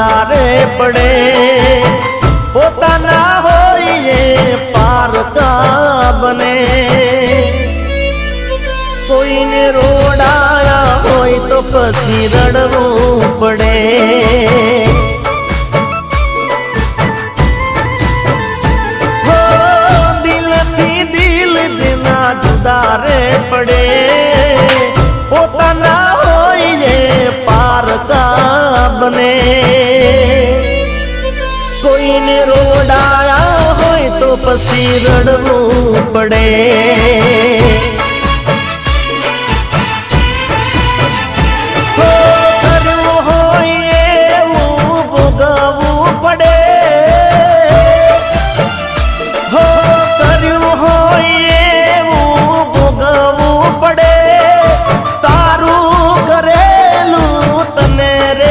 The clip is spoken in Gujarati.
જુદા રે પડે પોતાના હોય એ પારકા બને કોઈને રોડાયા હોય તો પછી રડવું પડે હો દિલથી દિલ જેના જુદા રે પડે પોતાના હોય એ પારકા બને કોઈને રોડાયા હોય તો પછી રડવું પડે